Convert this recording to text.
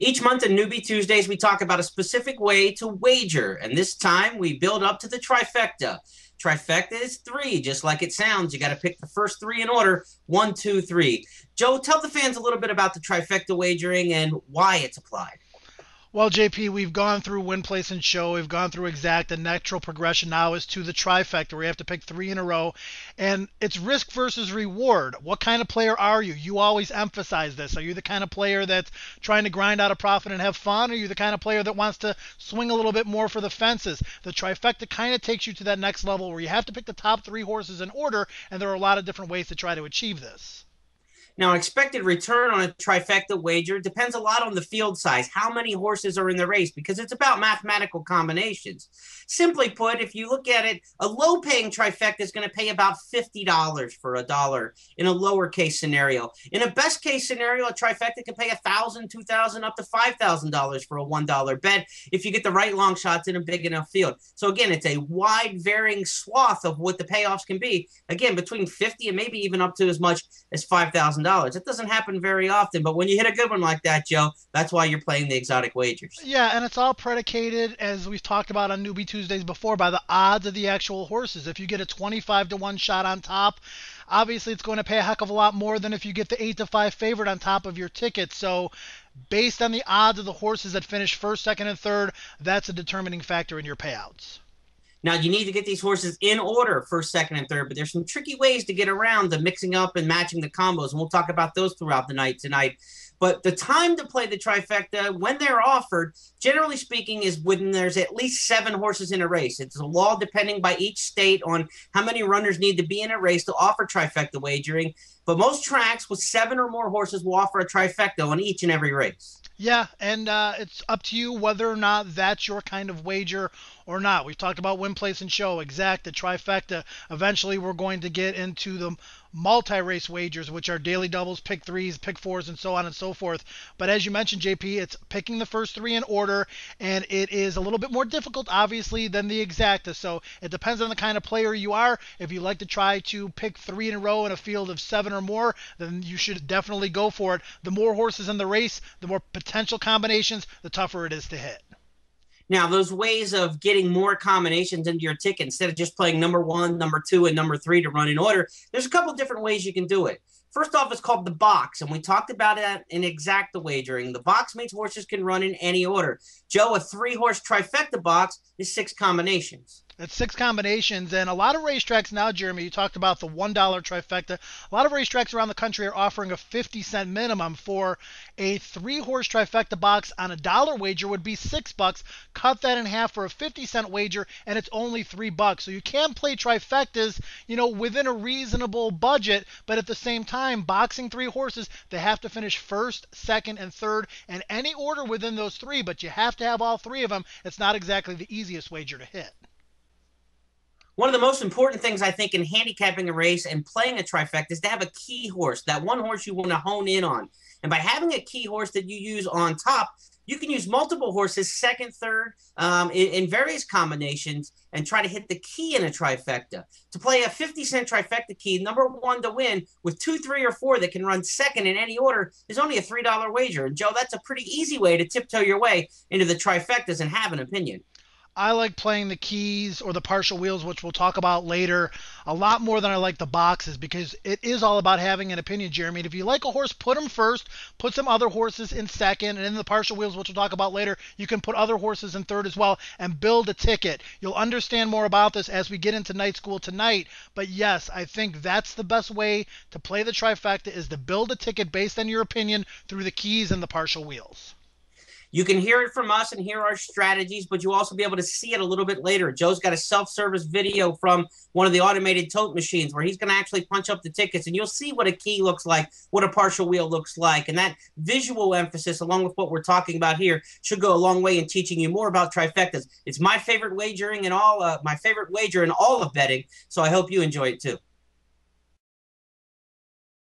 Each month on Newbie Tuesdays, we talk about a specific way to wager, and this time we build up to the trifecta. Trifecta is three, just like it sounds. You got to pick the first three in order: one, two, three. Joe, tell the fans a little bit about the trifecta wagering and why it's applied. Well, JP, we've gone through win, place, and show. We've gone through exact. The natural progression now is to the trifecta, where you have to pick three in a row. And it's risk versus reward. What kind of player are you? You always emphasize this. Are you the kind of player that's trying to grind out a profit and have fun? Or are you the kind of player that wants to swing a little bit more for the fences? The trifecta kind of takes you to that next level where you have to pick the top three horses in order, and there are a lot of different ways to try to achieve this. Now, expected return on a trifecta wager depends a lot on the field size, how many horses are in the race, because it's about mathematical combinations. Simply put, if you look at it, a low-paying trifecta is going to pay about $50 for a dollar in a lower-case scenario. In a best-case scenario, a trifecta can pay $1,000, $2,000, up to $5,000 for a $1 bet if you get the right long shots in a big enough field. So again, it's a wide varying swath of what the payoffs can be. Again, between 50 and maybe even up to as much as $5,000. It doesn't happen very often, but when you hit a good one like that, Joe, that's why you're playing the exotic wagers. Yeah, and it's all predicated, as we've talked about on Newbie Tuesdays before, by the odds of the actual horses. If you get a 25 to 1 shot on top, obviously it's going to pay a heck of a lot more than if you get the 8 to 5 favorite on top of your ticket. So, based on the odds of the horses that finish first, second, and third, that's a determining factor in your payouts. Now, you need to get these horses in order, first, second, and third, but there's some tricky ways to get around the mixing up and matching the combos, and we'll talk about those throughout the night tonight. But the time to play the trifecta, when they're offered, generally speaking, is when there's at least 7 horses in a race. It's a law depending by each state on how many runners need to be in a race to offer trifecta wagering. But most tracks with 7 or more horses will offer a trifecta on each and every race. Yeah, and it's up to you whether or not that's your kind of wager or not. We've talked about win, place, and show, exact, the trifecta. Eventually, we're going to get into the multi-race wagers, which are daily doubles, pick threes, pick fours, and so on and so forth. But as you mentioned, JP, it's picking the first three in order, and it is a little bit more difficult, obviously, than the exacta. So it depends on the kind of player you are. If you like to try to pick three in a row in a field of 7 or more, then you should definitely go for it. The more horses in the race, the more potential combinations, the tougher it is to hit. Now, those ways of getting more combinations into your ticket, instead of just playing number 1, number 2, and number 3 to run in order, there's a couple different ways you can do it. First off, it's called the box, and we talked about it in exacta wagering. The box means horses can run in any order. Joe, a 3-horse trifecta box is 6 combinations. It's 6 combinations, and a lot of racetracks now, Jeremy, you talked about the $1 trifecta. A lot of racetracks around the country are offering a 50-cent minimum for a 3-horse trifecta box on a dollar wager would be $6. Cut that in half for a 50-cent wager, and it's only $3. So you can play trifectas, within a reasonable budget, but at the same time, boxing 3 horses, they have to finish first, second, and third, and any order within those 3, but you have to have all 3 of them. It's not exactly the easiest wager to hit. One of the most important things I think in handicapping a race and playing a trifecta is to have a key horse, that one horse you want to hone in on. And by having a key horse that you use on top, you can use multiple horses, second, third, in various combinations, and try to hit the key in a trifecta. To play a 50-cent trifecta key, number 1 to win, with 2, 3, or 4 that can run second in any order, is only a $3 wager. And Joe, that's a pretty easy way to tiptoe your way into the trifectas and have an opinion. I like playing the keys or the partial wheels, which we'll talk about later, a lot more than I like the boxes, because it is all about having an opinion, Jeremy. And if you like a horse, put him first, put some other horses in second, and in the partial wheels, which we'll talk about later, you can put other horses in third as well and build a ticket. You'll understand more about this as we get into night school tonight. But yes, I think that's the best way to play the trifecta, is to build a ticket based on your opinion through the keys and the partial wheels. You can hear it from us and hear our strategies, but you'll also be able to see it a little bit later. Joe's got a self-service video from one of the automated tote machines where he's going to actually punch up the tickets, and you'll see what a key looks like, what a partial wheel looks like. And that visual emphasis, along with what we're talking about here, should go a long way in teaching you more about trifectas. It's my favorite wagering and my favorite wager in all of betting, so I hope you enjoy it too.